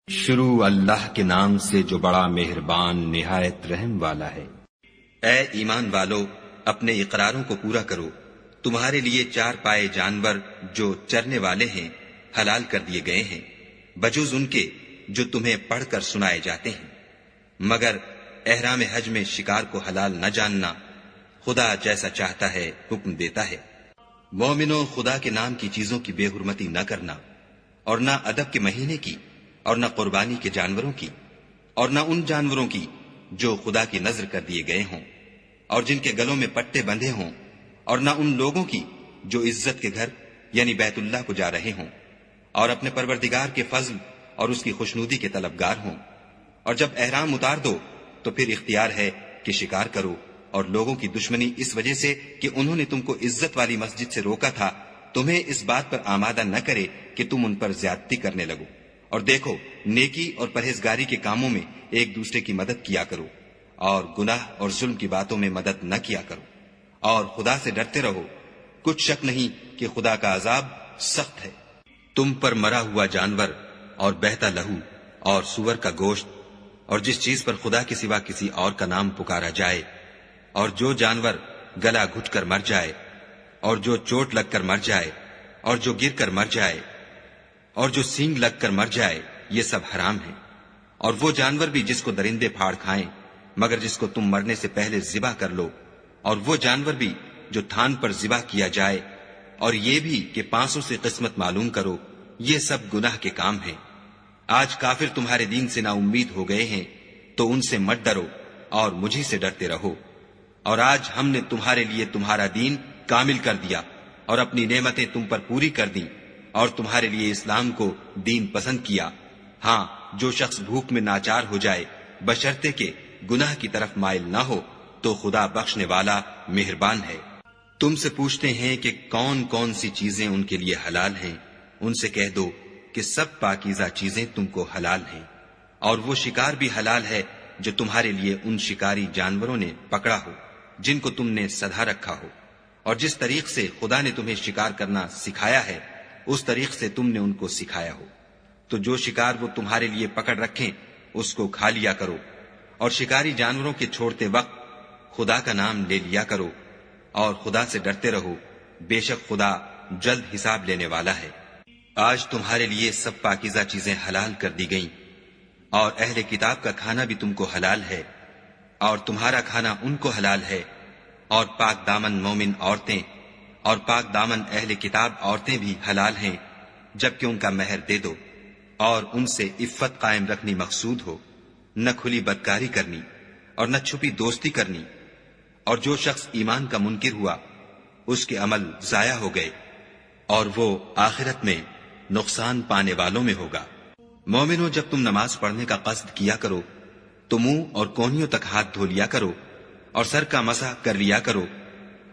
شروع اللہ کے نام سے جو بڑا مہربان نہایت رحم والا ہے۔ اے ایمان والو، اپنے اقراروں کو پورا کرو۔ تمہارے لیے چار پائے جانور جو چرنے والے ہیں حلال کر دیے گئے ہیں، بجوز ان کے جو تمہیں پڑھ کر سنائے جاتے ہیں، مگر احرام حج میں شکار کو حلال نہ جاننا۔ خدا جیسا چاہتا ہے حکم دیتا ہے۔ مومنو، خدا کے نام کی چیزوں کی بے حرمتی نہ کرنا، اور نہ ادب کے مہینے کی، اور نہ قربانی کے جانوروں کی، اور نہ ان جانوروں کی جو خدا کی نذر کر دیے گئے ہوں اور جن کے گلوں میں پٹے بندھے ہوں، اور نہ ان لوگوں کی جو عزت کے گھر یعنی بیت اللہ کو جا رہے ہوں اور اپنے پروردگار کے فضل اور اس کی خوشنودی کے طلبگار ہوں۔ اور جب احرام اتار دو تو پھر اختیار ہے کہ شکار کرو، اور لوگوں کی دشمنی اس وجہ سے کہ انہوں نے تم کو عزت والی مسجد سے روکا تھا تمہیں اس بات پر آمادہ نہ کرے کہ تم ان پر زیادتی کرنے لگو۔ اور دیکھو، نیکی اور پرہیزگاری کے کاموں میں ایک دوسرے کی مدد کیا کرو، اور گناہ اور ظلم کی باتوں میں مدد نہ کیا کرو، اور خدا سے ڈرتے رہو۔ کچھ شک نہیں کہ خدا کا عذاب سخت ہے۔ تم پر مرا ہوا جانور اور بہتا لہو اور سور کا گوشت اور جس چیز پر خدا کے سوا کسی اور کا نام پکارا جائے، اور جو جانور گلا گھٹ کر مر جائے، اور جو چوٹ لگ کر مر جائے، اور جو گر کر مر جائے، اور جو سینگ لگ کر مر جائے، یہ سب حرام ہے۔ اور وہ جانور بھی جس کو درندے پھاڑ کھائیں مگر جس کو تم مرنے سے پہلے ذبح کر لو، اور وہ جانور بھی جو تھان پر ذبح کیا جائے، اور یہ بھی کہ پانسوں سے قسمت معلوم کرو، یہ سب گناہ کے کام ہیں۔ آج کافر تمہارے دین سے نا امید ہو گئے ہیں تو ان سے مت ڈرو اور مجھے سے ڈرتے رہو۔ اور آج ہم نے تمہارے لیے تمہارا دین کامل کر دیا اور اپنی نعمتیں تم پر پوری کر دیں، اور تمہارے لیے اسلام کو دین پسند کیا۔ ہاں، جو شخص بھوک میں ناچار ہو جائے بشرطے کہ گناہ کی طرف مائل نہ ہو تو خدا بخشنے والا مہربان ہے۔ تم سے پوچھتے ہیں کہ کون کون سی چیزیں ان کے لیے حلال ہیں، ان سے کہہ دو کہ سب پاکیزہ چیزیں تم کو حلال ہیں، اور وہ شکار بھی حلال ہے جو تمہارے لیے ان شکاری جانوروں نے پکڑا ہو جن کو تم نے سدھا رکھا ہو، اور جس طریق سے خدا نے تمہیں شکار کرنا سکھایا ہے اس طریق سے تم نے ان کو سکھایا ہو۔ تو جو شکار وہ تمہارے لیے پکڑ رکھیں اس کو کھا لیا کرو، اور شکاری جانوروں کے چھوڑتے وقت خدا کا نام لے لیا کرو، اور خدا سے ڈرتے رہو، بے شک خدا جلد حساب لینے والا ہے۔ آج تمہارے لیے سب پاکیزہ چیزیں حلال کر دی گئیں، اور اہل کتاب کا کھانا بھی تم کو حلال ہے، اور تمہارا کھانا ان کو حلال ہے، اور پاک دامن مومن عورتیں اور پاک دامن اہل کتاب عورتیں بھی حلال ہیں جبکہ ان کا مہر دے دو، اور ان سے عفت قائم رکھنی مقصود ہو، نہ کھلی بدکاری کرنی اور نہ چھپی دوستی کرنی۔ اور جو شخص ایمان کا منکر ہوا اس کے عمل ضائع ہو گئے، اور وہ آخرت میں نقصان پانے والوں میں ہوگا۔ مومنو، جب تم نماز پڑھنے کا قصد کیا کرو تو منہ اور کونیوں تک ہاتھ دھو لیا کرو، اور سر کا مسح کر لیا کرو،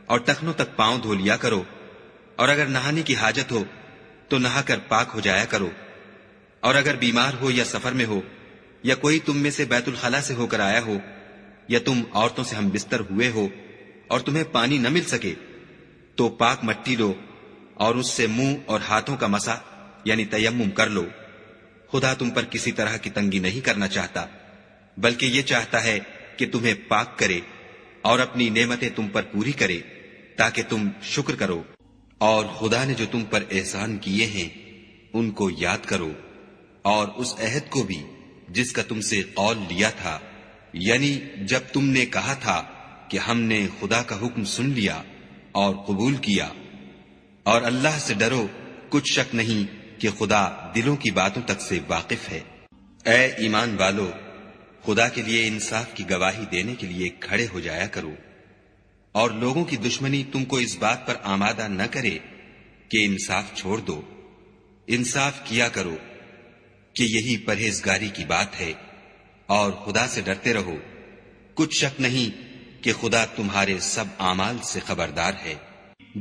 اور ٹخنوں تک پاؤں دھو لیا کرو، اور اگر نہانے کی حاجت ہو تو نہا کر پاک ہو جایا کرو، اور اگر بیمار ہو یا سفر میں ہو یا کوئی تم میں سے بیت الخلا سے ہو کر آیا ہو، یا تم عورتوں سے ہم بستر ہوئے ہو اور تمہیں پانی نہ مل سکے تو پاک مٹی لو اور اس سے منہ اور ہاتھوں کا مسح یعنی تیمم کر لو۔ خدا تم پر کسی طرح کی تنگی نہیں کرنا چاہتا، بلکہ یہ چاہتا ہے کہ تمہیں پاک کرے اور اپنی نعمتیں تم پر پوری کرے تاکہ تم شکر کرو۔ اور خدا نے جو تم پر احسان کیے ہیں ان کو یاد کرو، اور اس عہد کو بھی جس کا تم سے قول لیا تھا، یعنی جب تم نے کہا تھا کہ ہم نے خدا کا حکم سن لیا اور قبول کیا۔ اور اللہ سے ڈرو، کچھ شک نہیں کہ خدا دلوں کی باتوں تک سے واقف ہے۔ اے ایمان والو، خدا کے لیے انصاف کی گواہی دینے کے لیے کھڑے ہو جایا کرو، اور لوگوں کی دشمنی تم کو اس بات پر آمادہ نہ کرے کہ انصاف چھوڑ دو۔ انصاف کیا کرو کہ یہی پرہیزگاری کی بات ہے، اور خدا سے ڈرتے رہو۔ کچھ شک نہیں کہ خدا تمہارے سب اعمال سے خبردار ہے۔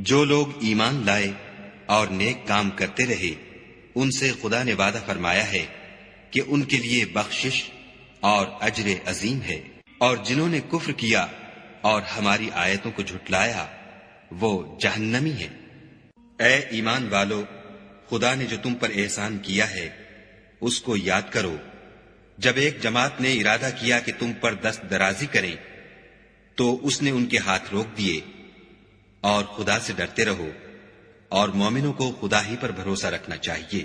جو لوگ ایمان لائے اور نیک کام کرتے رہے ان سے خدا نے وعدہ فرمایا ہے کہ ان کے لیے بخشش اور اجر عظیم ہے، اور جنہوں نے کفر کیا اور ہماری آیتوں کو جھٹلایا وہ جہنمی ہیں۔ اے ایمان والو، خدا نے جو تم پر احسان کیا ہے اس کو یاد کرو جب ایک جماعت نے ارادہ کیا کہ تم پر دست درازی کریں تو اس نے ان کے ہاتھ روک دیے. اور خدا سے ڈرتے رہو اور مومنوں کو خدا ہی پر بھروسہ رکھنا چاہیے.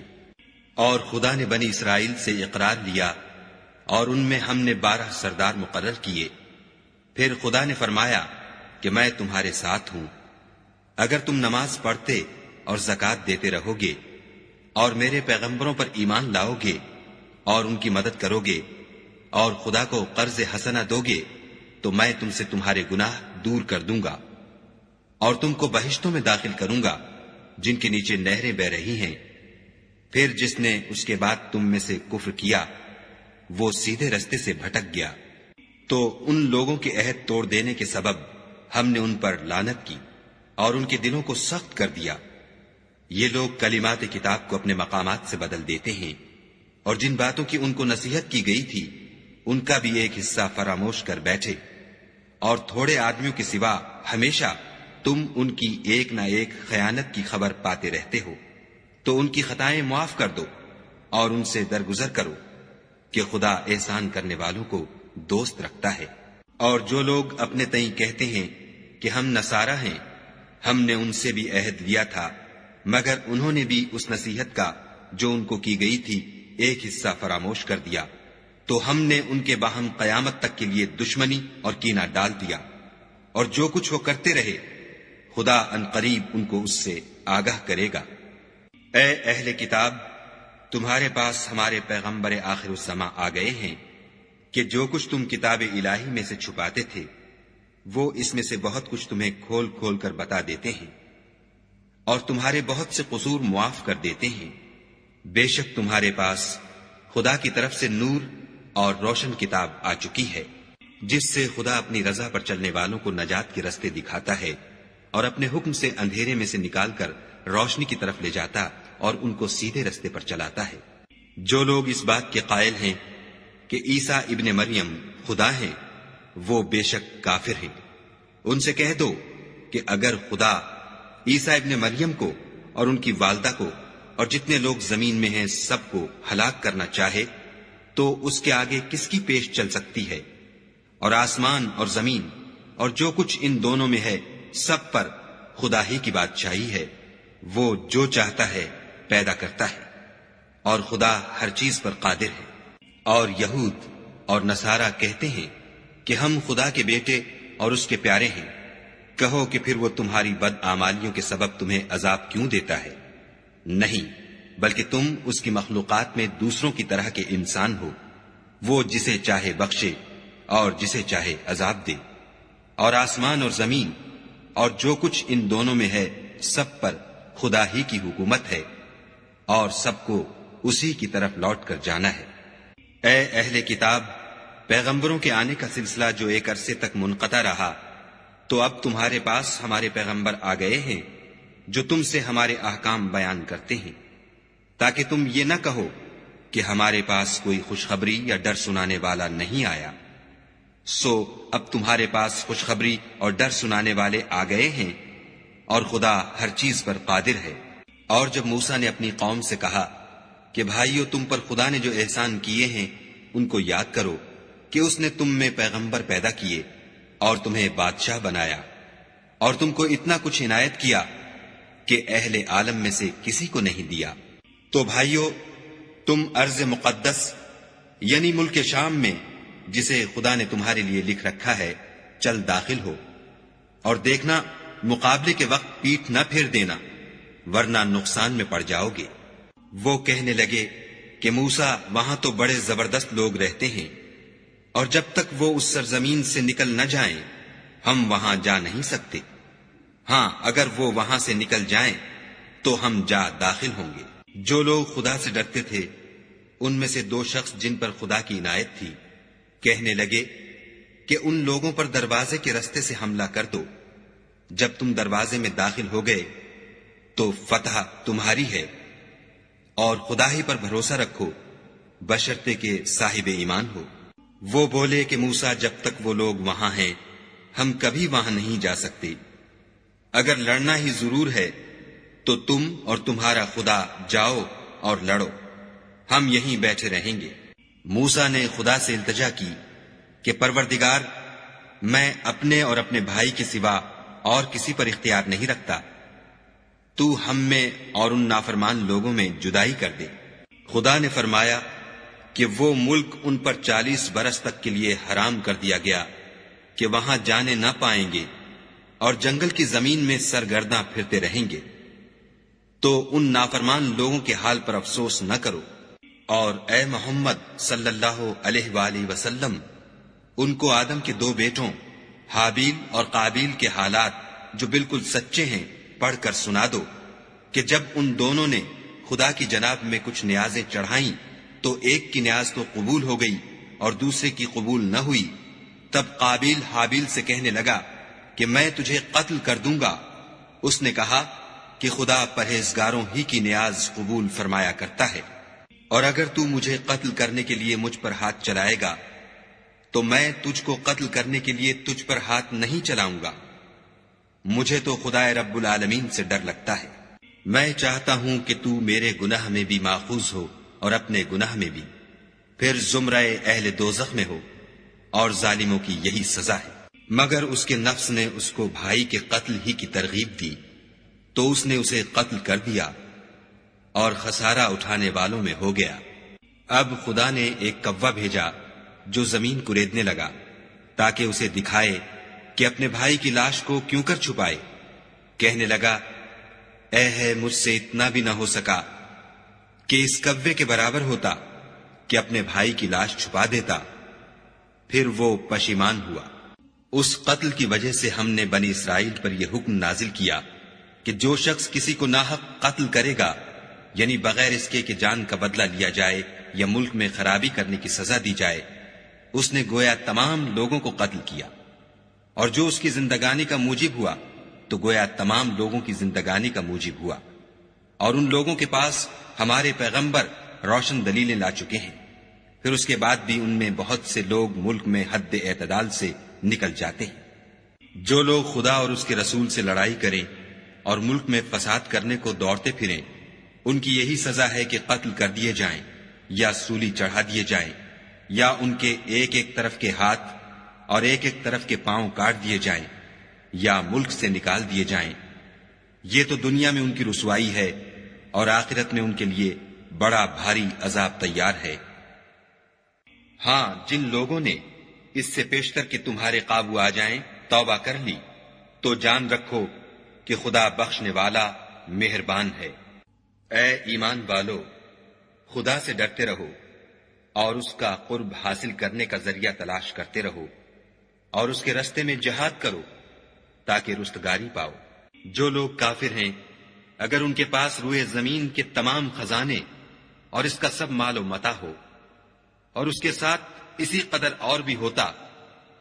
اور خدا نے بنی اسرائیل سے اقرار لیا اور ان میں ہم نے 12 سردار مقرر کیے. پھر خدا نے فرمایا کہ میں تمہارے ساتھ ہوں. اگر تم نماز پڑھتے اور زکوٰۃ دیتے رہو گے اور میرے پیغمبروں پر ایمان لاؤ گے اور ان کی مدد کرو گے اور خدا کو قرض حسنہ دو گے تو میں تم سے تمہارے گناہ دور کر دوں گا اور تم کو بہشتوں میں داخل کروں گا جن کے نیچے نہریں بہ رہی ہیں. پھر جس نے اس کے بعد تم میں سے کفر کیا وہ سیدھے رستے سے بھٹک گیا. تو ان لوگوں کے عہد توڑ دینے کے سبب ہم نے ان پر لعنت کی اور ان کے دلوں کو سخت کر دیا. یہ لوگ کلمات کتاب کو اپنے مقامات سے بدل دیتے ہیں اور جن باتوں کی ان کو نصیحت کی گئی تھی ان کا بھی ایک حصہ فراموش کر بیٹھے. اور تھوڑے آدمیوں کے سوا ہمیشہ تم ان کی ایک نہ ایک خیانت کی خبر پاتے رہتے ہو. تو ان کی خطائیں معاف کر دو اور ان سے درگزر کرو کہ خدا احسان کرنے والوں کو دوست رکھتا ہے. اور جو لوگ اپنے تئیں کہتے ہیں کہ ہم نصارہ ہیں ہم نے ان سے بھی عہد لیا تھا مگر انہوں نے بھی اس نصیحت کا جو ان کو کی گئی تھی ایک حصہ فراموش کر دیا. تو ہم نے ان کے باہم قیامت تک کے لیے دشمنی اور کینہ ڈال دیا. اور جو کچھ وہ کرتے رہے خدا عنقریب ان کو اس سے آگاہ کرے گا. اے اہل کتاب تمہارے پاس ہمارے پیغمبر آخر الزماں آ گئے ہیں کہ جو کچھ تم کتاب الہی میں سے چھپاتے تھے وہ اس میں سے بہت کچھ تمہیں کھول کھول کر بتا دیتے ہیں اور تمہارے بہت سے قصور معاف کر دیتے ہیں. بے شک تمہارے پاس خدا کی طرف سے نور اور روشن کتاب آ چکی ہے جس سے خدا اپنی رضا پر چلنے والوں کو نجات کے رستے دکھاتا ہے اور اپنے حکم سے اندھیرے میں سے نکال کر روشنی کی طرف لے جاتا اور ان کو سیدھے رستے پر چلاتا ہے. جو لوگ اس بات کے قائل ہیں کہ عیسیٰ ابن مریم خدا ہیں وہ بے شک کافر ہیں. ان سے کہہ دو کہ اگر خدا عیسیٰ ابن مریم کو اور ان کی والدہ کو اور جتنے لوگ زمین میں ہیں سب کو ہلاک کرنا چاہے تو اس کے آگے کس کی پیش چل سکتی ہے؟ اور آسمان اور زمین اور جو کچھ ان دونوں میں ہے سب پر خدا ہی کی بادشاہی ہے. وہ جو چاہتا ہے پیدا کرتا ہے اور خدا ہر چیز پر قادر ہے. اور یہود اور نصارہ کہتے ہیں کہ ہم خدا کے بیٹے اور اس کے پیارے ہیں. کہو کہ پھر وہ تمہاری بد اعمالیوں کے سبب تمہیں عذاب کیوں دیتا ہے؟ نہیں بلکہ تم اس کی مخلوقات میں دوسروں کی طرح کے انسان ہو. وہ جسے چاہے بخشے اور جسے چاہے عذاب دے. اور آسمان اور زمین اور جو کچھ ان دونوں میں ہے سب پر خدا ہی کی حکومت ہے اور سب کو اسی کی طرف لوٹ کر جانا ہے. اے اہل کتاب پیغمبروں کے آنے کا سلسلہ جو ایک عرصے تک منقطع رہا تو اب تمہارے پاس ہمارے پیغمبر آ گئے ہیں جو تم سے ہمارے احکام بیان کرتے ہیں تاکہ تم یہ نہ کہو کہ ہمارے پاس کوئی خوشخبری یا ڈر سنانے والا نہیں آیا. سو اب تمہارے پاس خوشخبری اور ڈر سنانے والے آ گئے ہیں اور خدا ہر چیز پر قادر ہے. اور جب موسیٰ نے اپنی قوم سے کہا کہ بھائیو تم پر خدا نے جو احسان کیے ہیں ان کو یاد کرو کہ اس نے تم میں پیغمبر پیدا کیے اور تمہیں بادشاہ بنایا اور تم کو اتنا کچھ عنایت کیا کہ اہل عالم میں سے کسی کو نہیں دیا. تو بھائیو تم ارض مقدس یعنی ملک شام میں جسے خدا نے تمہارے لیے لکھ رکھا ہے چل داخل ہو اور دیکھنا مقابلے کے وقت پیٹھ نہ پھیر دینا ورنہ نقصان میں پڑ جاؤ گے. وہ کہنے لگے کہ موسیٰ وہاں تو بڑے زبردست لوگ رہتے ہیں اور جب تک وہ اس سرزمین سے نکل نہ جائیں ہم وہاں جا نہیں سکتے. ہاں اگر وہ وہاں سے نکل جائیں تو ہم جا داخل ہوں گے. جو لوگ خدا سے ڈرتے تھے ان میں سے 2 شخص جن پر خدا کی عنایت تھی کہنے لگے کہ ان لوگوں پر دروازے کے رستے سے حملہ کر دو. جب تم دروازے میں داخل ہو گئے تو فتح تمہاری ہے اور خدا ہی پر بھروسہ رکھو بشرطے کہ صاحب ایمان ہو. وہ بولے کہ موسیٰ جب تک وہ لوگ وہاں ہیں ہم کبھی وہاں نہیں جا سکتے. اگر لڑنا ہی ضرور ہے تو تم اور تمہارا خدا جاؤ اور لڑو ہم یہیں بیٹھے رہیں گے۔ موسیٰ نے خدا سے التجا کی کہ پروردگار، میں اپنے اور اپنے بھائی کے سوا اور کسی پر اختیار نہیں رکھتا، تو ہم میں اور ان نافرمان لوگوں میں جدائی کر دے۔ خدا نے فرمایا کہ وہ ملک ان پر 40 برس تک کے لیے حرام کر دیا گیا کہ وہاں جانے نہ پائیں گے اور جنگل کی زمین میں سرگرداں پھرتے رہیں گے۔ تو ان نافرمان لوگوں کے حال پر افسوس نہ کرو، اور اے محمد صلی اللہ علیہ وآلہ وسلم، ان کو آدم کے 2 بیٹوں حابیل اور قابیل کے حالات جو بالکل سچے ہیں پڑھ کر سنا دو کہ جب ان دونوں نے خدا کی جناب میں کچھ نیازیں چڑھائیں تو ایک کی نیاز تو قبول ہو گئی اور دوسرے کی قبول نہ ہوئی۔ تب قابیل حابیل سے کہنے لگا کہ میں تجھے قتل کر دوں گا۔ اس نے کہا کہ خدا پرہیزگاروں ہی کی نیاز قبول فرمایا کرتا ہے، اور اگر تو مجھے قتل کرنے کے لیے مجھ پر ہاتھ چلائے گا تو میں تجھ کو قتل کرنے کے لیے تجھ پر ہاتھ نہیں چلاؤں گا۔ مجھے تو خدا رب العالمین سے ڈر لگتا ہے۔ میں چاہتا ہوں کہ تو میرے گناہ میں بھی ماخوذ ہو اور اپنے گناہ میں بھی، پھر زمرہ اہل دوزخ میں ہو، اور ظالموں کی یہی سزا ہے۔ مگر اس کے نفس نے اس کو بھائی کے قتل ہی کی ترغیب دی تو اس نے اسے قتل کر دیا اور خسارہ اٹھانے والوں میں ہو گیا۔ اب خدا نے ایک کوا بھیجا جو زمین کریدنے لگا تاکہ اسے دکھائے کہ اپنے بھائی کی لاش کو کیوں کر چھپائے۔ کہنے لگا، اے ہے مجھ سے اتنا بھی نہ ہو سکا کہ اس کوے کے برابر ہوتا کہ اپنے بھائی کی لاش چھپا دیتا۔ پھر وہ پشیمان ہوا۔ اس قتل کی وجہ سے ہم نے بنی اسرائیل پر یہ حکم نازل کیا کہ جو شخص کسی کو ناحق قتل کرے گا، یعنی بغیر اس کے کہ جان کا بدلہ لیا جائے یا ملک میں خرابی کرنے کی سزا دی جائے، اس نے گویا تمام لوگوں کو قتل کیا، اور جو اس کی زندگانی کا موجب ہوا تو گویا تمام لوگوں کی زندگانی کا موجب ہوا۔ اور ان لوگوں کے پاس ہمارے پیغمبر روشن دلیلیں لا چکے ہیں، پھر اس کے بعد بھی ان میں بہت سے لوگ ملک میں حد اعتدال سے نکل جاتے ہیں۔ جو لوگ خدا اور اس کے رسول سے لڑائی کریں اور ملک میں فساد کرنے کو دوڑتے پھریں، ان کی یہی سزا ہے کہ قتل کر دیے جائیں یا سولی چڑھا دیے جائیں، یا ان کے ایک ایک طرف کے ہاتھ اور ایک ایک طرف کے پاؤں کاٹ دیے جائیں، یا ملک سے نکال دیے جائیں۔ یہ تو دنیا میں ان کی رسوائی ہے، اور آخرت میں ان کے لیے بڑا بھاری عذاب تیار ہے۔ ہاں، جن لوگوں نے اس سے پیشتر کہ تمہارے قابو آ جائیں توبہ کر لی، تو جان رکھو کہ خدا بخشنے والا مہربان ہے۔ اے ایمان والو، خدا سے ڈرتے رہو اور اس کا قرب حاصل کرنے کا ذریعہ تلاش کرتے رہو، اور اس کے رستے میں جہاد کرو تاکہ رستگاری پاؤ۔ جو لوگ کافر ہیں، اگر ان کے پاس روئے زمین کے تمام خزانے اور اس کا سب مال و متاع ہو، اور اس کے ساتھ اسی قدر اور بھی ہوتا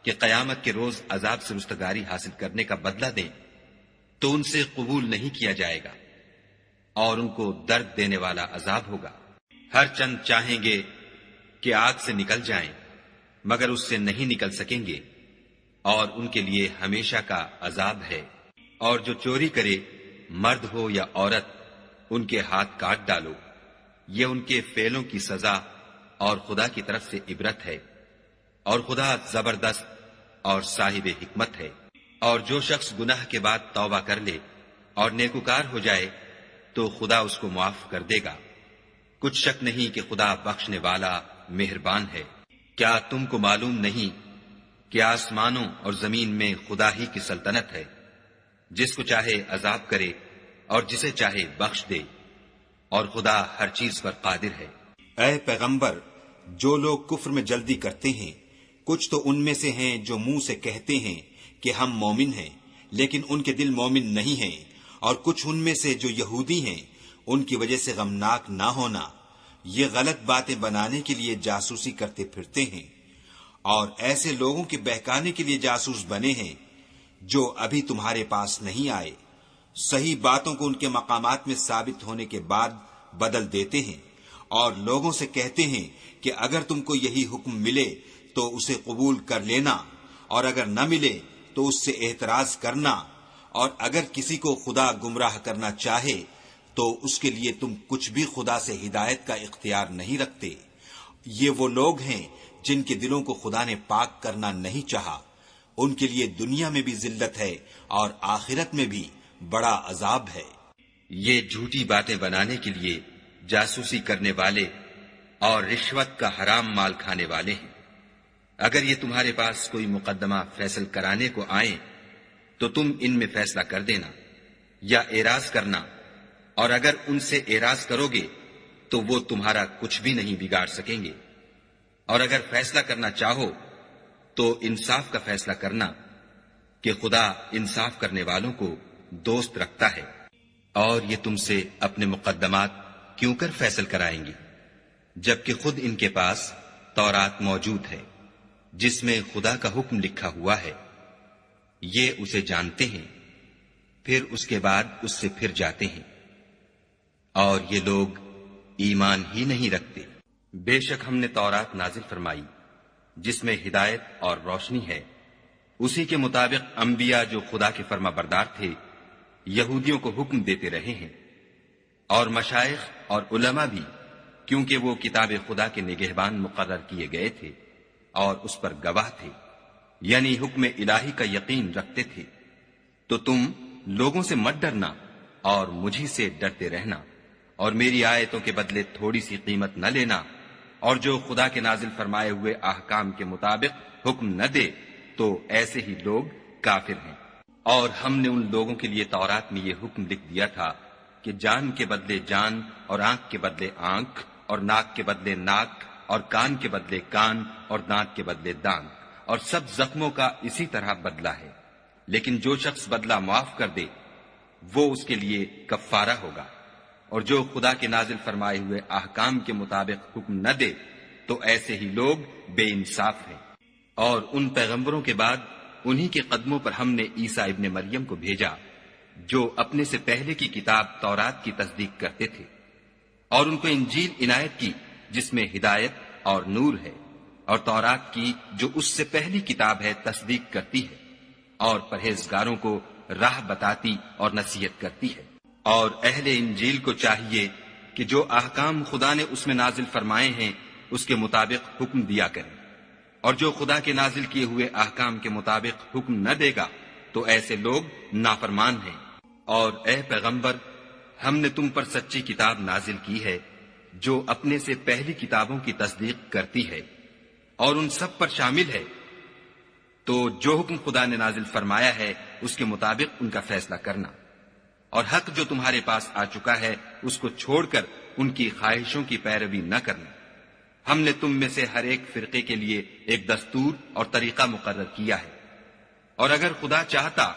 کہ قیامت کے روز عذاب سے رستگاری حاصل کرنے کا بدلہ دیں، تو ان سے قبول نہیں کیا جائے گا، اور ان کو درد دینے والا عذاب ہوگا۔ ہر چند چاہیں گے کہ آگ سے نکل جائیں، مگر اس سے نہیں نکل سکیں گے، اور ان کے لیے ہمیشہ کا عذاب ہے۔ اور جو چوری کرے، مرد ہو یا عورت، ان کے ہاتھ کاٹ ڈالو۔ یہ ان کے فعلوں کی سزا اور خدا کی طرف سے عبرت ہے، اور خدا زبردست اور صاحب حکمت ہے۔ اور جو شخص گناہ کے بعد توبہ کر لے اور نیکوکار ہو جائے تو خدا اس کو معاف کر دے گا۔ کچھ شک نہیں کہ خدا بخشنے والا مہربان ہے۔ کیا تم کو معلوم نہیں کہ آسمانوں اور زمین میں خدا ہی کی سلطنت ہے، جس کو چاہے عذاب کرے اور جسے چاہے بخش دے، اور خدا ہر چیز پر قادر ہے۔ اے پیغمبر، جو لوگ کفر میں جلدی کرتے ہیں، کچھ تو ان میں سے ہیں جو منہ سے کہتے ہیں کہ ہم مومن ہیں، لیکن ان کے دل مومن نہیں ہیں، اور کچھ ان میں سے جو یہودی ہیں، ان کی وجہ سے غمناک نہ ہونا، یہ غلط باتیں بنانے کے لیے جاسوسی کرتے پھرتے ہیں، اور ایسے لوگوں کے بہکانے کے لیے جاسوس بنے ہیں جو ابھی تمہارے پاس نہیں آئے، صحیح باتوں کو ان کے مقامات میں ثابت ہونے کے بعد بدل دیتے ہیں، اور لوگوں سے کہتے ہیں کہ اگر تم کو یہی حکم ملے تو اسے قبول کر لینا، اور اگر نہ ملے تو اس سے اعتراض کرنا، اور اگر کسی کو خدا گمراہ کرنا چاہے تو اس کے لیے تم کچھ بھی خدا سے ہدایت کا اختیار نہیں رکھتے۔ یہ وہ لوگ ہیں جن کے دلوں کو خدا نے پاک کرنا نہیں چاہا، ان کے لیے دنیا میں بھی ذلت ہے اور آخرت میں بھی بڑا عذاب ہے۔ یہ جھوٹی باتیں بنانے کے لیے جاسوسی کرنے والے اور رشوت کا حرام مال کھانے والے ہیں۔ اگر یہ تمہارے پاس کوئی مقدمہ فیصل کرانے کو آئیں تو تم ان میں فیصلہ کر دینا یا اعراض کرنا، اور اگر ان سے اعراض کرو گے تو وہ تمہارا کچھ بھی نہیں بگاڑ سکیں گے، اور اگر فیصلہ کرنا چاہو تو انصاف کا فیصلہ کرنا کہ خدا انصاف کرنے والوں کو دوست رکھتا ہے۔ اور یہ تم سے اپنے مقدمات کیوں کر فیصل کرائیں گے جبکہ خود ان کے پاس تورات موجود ہے جس میں خدا کا حکم لکھا ہوا ہے۔ یہ اسے جانتے ہیں، پھر اس کے بعد اس سے پھر جاتے ہیں، اور یہ لوگ ایمان ہی نہیں رکھتے۔ بے شک ہم نے تورات نازل فرمائی جس میں ہدایت اور روشنی ہے، اسی کے مطابق انبیاء جو خدا کے فرما بردار تھے یہودیوں کو حکم دیتے رہے ہیں، اور مشائخ اور علماء بھی، کیونکہ وہ کتاب خدا کے نگہبان مقرر کیے گئے تھے اور اس پر گواہ تھے، یعنی حکم الہی کا یقین رکھتے تھے۔ تو تم لوگوں سے مت ڈرنا اور مجھی سے ڈرتے رہنا، اور میری آیتوں کے بدلے تھوڑی سی قیمت نہ لینا، اور جو خدا کے نازل فرمائے ہوئے احکام کے مطابق حکم نہ دے تو ایسے ہی لوگ کافر ہیں۔ اور ہم نے ان لوگوں کے لیے تورات میں یہ حکم لکھ دیا تھا کہ جان کے بدلے جان، اور آنکھ کے بدلے آنکھ، اور ناک کے بدلے ناک، اور کان کے بدلے کان، اور دانت کے بدلے دانت، اور سب زخموں کا اسی طرح بدلہ ہے۔ لیکن جو شخص بدلہ معاف کر دے وہ اس کے لیے کفارہ ہوگا، اور جو خدا کے نازل فرمائے ہوئے احکام کے مطابق حکم نہ دے تو ایسے ہی لوگ بے انصاف ہیں۔ اور ان پیغمبروں کے بعد انہی کے قدموں پر ہم نے عیسیٰ ابن مریم کو بھیجا جو اپنے سے پہلے کی کتاب تورات کی تصدیق کرتے تھے، اور ان کو انجیل عنایت کی جس میں ہدایت اور نور ہے، اور تورات کی جو اس سے پہلی کتاب ہے تصدیق کرتی ہے، اور پرہیزگاروں کو راہ بتاتی اور نصیحت کرتی ہے۔ اور اہل انجیل کو چاہیے کہ جو احکام خدا نے اس میں نازل فرمائے ہیں اس کے مطابق حکم دیا کریں، اور جو خدا کے نازل کیے ہوئے احکام کے مطابق حکم نہ دے گا تو ایسے لوگ نافرمان ہیں۔ اور اے پیغمبر، ہم نے تم پر سچی کتاب نازل کی ہے جو اپنے سے پہلی کتابوں کی تصدیق کرتی ہے اور ان سب پر شامل ہے، تو جو حکم خدا نے نازل فرمایا ہے اس کے مطابق ان کا فیصلہ کرنا، اور حق جو تمہارے پاس آ چکا ہے اس کو چھوڑ کر ان کی خواہشوں کی پیروی نہ کرنا۔ ہم نے تم میں سے ہر ایک فرقے کے لیے ایک دستور اور طریقہ مقرر کیا ہے، اور اگر خدا چاہتا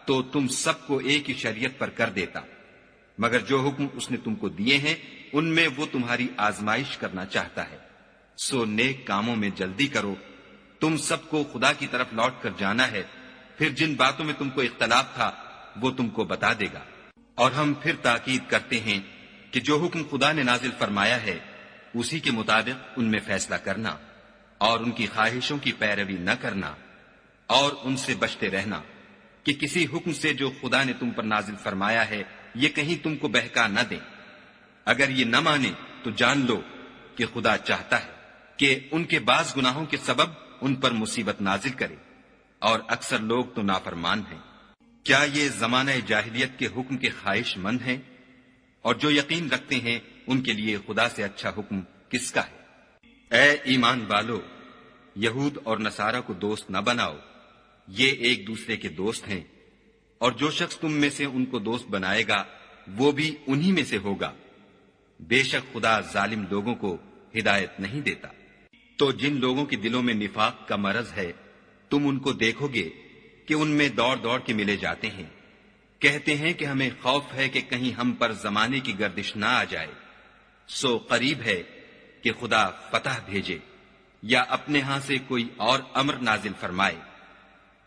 تو تم سب کو ایک ہی شریعت پر کر دیتا، مگر جو حکم اس نے تم کو دیے ہیں ان میں وہ تمہاری آزمائش کرنا چاہتا ہے۔ سو نیک کاموں میں جلدی کرو، تم سب کو خدا کی طرف لوٹ کر جانا ہے، پھر جن باتوں میں تم کو اختلاف تھا وہ تم کو بتا دے گا۔ اور ہم پھر تاکید کرتے ہیں کہ جو حکم خدا نے نازل فرمایا ہے اسی کے مطابق ان میں فیصلہ کرنا، اور ان کی خواہشوں کی پیروی نہ کرنا، اور ان سے بچتے رہنا کہ کسی حکم سے جو خدا نے تم پر نازل فرمایا ہے یہ کہیں تم کو بہکا نہ دیں۔ اگر یہ نہ مانے تو جان لو کہ خدا چاہتا ہے کہ ان کے بعض گناہوں کے سبب ان پر مصیبت نازل کرے، اور اکثر لوگ تو نافرمان ہیں۔ کیا یہ زمانہ جاہلیت کے حکم کے خواہش مند ہیں؟ اور جو یقین رکھتے ہیں ان کے لیے خدا سے اچھا حکم کس کا ہے؟ اے ایمان والو، یہود اور نصارہ کو دوست نہ بناؤ، یہ ایک دوسرے کے دوست ہیں، اور جو شخص تم میں سے ان کو دوست بنائے گا وہ بھی انہی میں سے ہوگا۔ بے شک خدا ظالم لوگوں کو ہدایت نہیں دیتا۔ تو جن لوگوں کے دلوں میں نفاق کا مرض ہے تم ان کو دیکھو گے کہ ان میں دوڑ دوڑ کے ملے جاتے ہیں، کہتے ہیں کہ ہمیں خوف ہے کہ کہیں ہم پر زمانے کی گردش نہ آ جائے۔ سو قریب ہے کہ خدا فتح بھیجے یا اپنے ہاں سے کوئی اور امر نازل فرمائے،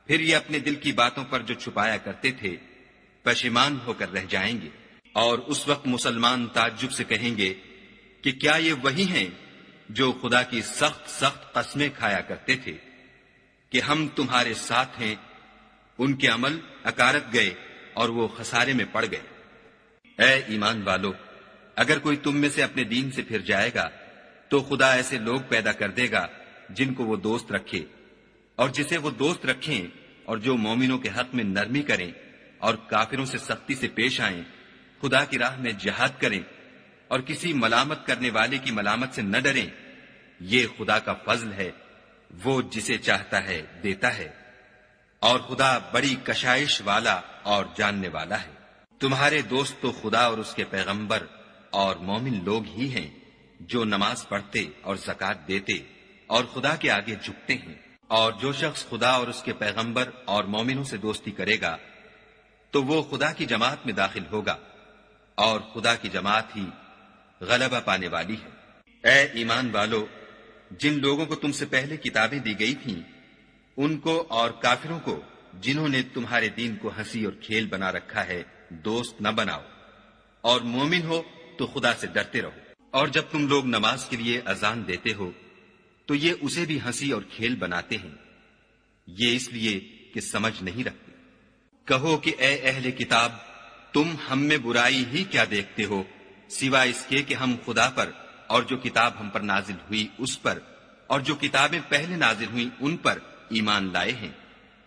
پھر یہ اپنے دل کی باتوں پر جو چھپایا کرتے تھے پشیمان ہو کر رہ جائیں گے۔ اور اس وقت مسلمان تعجب سے کہیں گے کہ کیا یہ وہی ہیں جو خدا کی سخت سخت قسمیں کھایا کرتے تھے کہ ہم تمہارے ساتھ ہیں؟ ان کے عمل اکارت گئے اور وہ خسارے میں پڑ گئے۔ اے ایمان والو، اگر کوئی تم میں سے اپنے دین سے پھر جائے گا تو خدا ایسے لوگ پیدا کر دے گا جن کو وہ دوست رکھے اور جسے وہ دوست رکھیں، اور جو مومنوں کے حق میں نرمی کریں اور کافروں سے سختی سے پیش آئیں، خدا کی راہ میں جہاد کریں اور کسی ملامت کرنے والے کی ملامت سے نہ ڈریں۔ یہ خدا کا فضل ہے، وہ جسے چاہتا ہے دیتا ہے، اور خدا بڑی کشائش والا اور جاننے والا ہے۔ تمہارے دوست تو خدا اور اس کے پیغمبر اور مومن لوگ ہی ہیں جو نماز پڑھتے اور زکوٰۃ دیتے اور خدا کے آگے جھکتے ہیں، اور جو شخص خدا اور اس کے پیغمبر اور مومنوں سے دوستی کرے گا تو وہ خدا کی جماعت میں داخل ہوگا، اور خدا کی جماعت ہی غلبہ پانے والی ہے۔ اے ایمان والو، جن لوگوں کو تم سے پہلے کتابیں دی گئی تھیں ان کو اور کافروں کو جنہوں نے تمہارے دین کو ہنسی اور کھیل بنا رکھا ہے دوست نہ بناؤ، اور مومن ہو تو خدا سے ڈرتے رہو۔ اور جب تم لوگ نماز کے لیے اذان دیتے ہو تو یہ اسے بھی ہنسی اور کھیل بناتے ہیں، یہ اس لیے کہ سمجھ نہیں رکھتے۔ کہو کہ اے اہل کتاب، تم ہم میں برائی ہی کیا دیکھتے ہو سوائے اس کے کہ ہم خدا پر اور جو کتاب ہم پر نازل ہوئی اس پر اور جو کتابیں پہلے نازل ہوئیں ان پر ایمان لائے ہیں،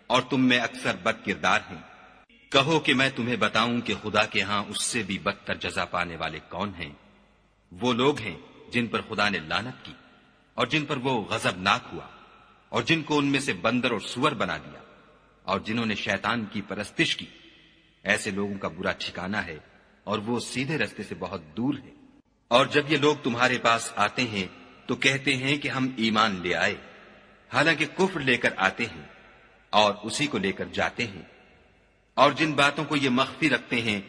اور تم میں اکثر بد کردار ہیں۔ کہو کہ میں تمہیں بتاؤں کہ خدا کے ہاں اس سے بھی بدتر جزا پانے والے کون ہیں؟ وہ لوگ ہیں جن پر خدا نے لعنت کی اور جن پر وہ غضبناک ہوا، اور جن کو ان میں سے بندر اور سور بنا دیا، اور جنہوں نے شیطان کی پرستش کی۔ ایسے لوگوں کا برا ٹھکانہ ہے اور وہ سیدھے رستے سے بہت دور ہے۔ اور جب یہ لوگ تمہارے پاس آتے ہیں تو کہتے ہیں کہ ہم ایمان لے آئے، حالانکہ کفر لے کر آتے ہیں اور اسی کو لے کر جاتے ہیں، اور جن باتوں کو یہ مخفی رکھتے ہیں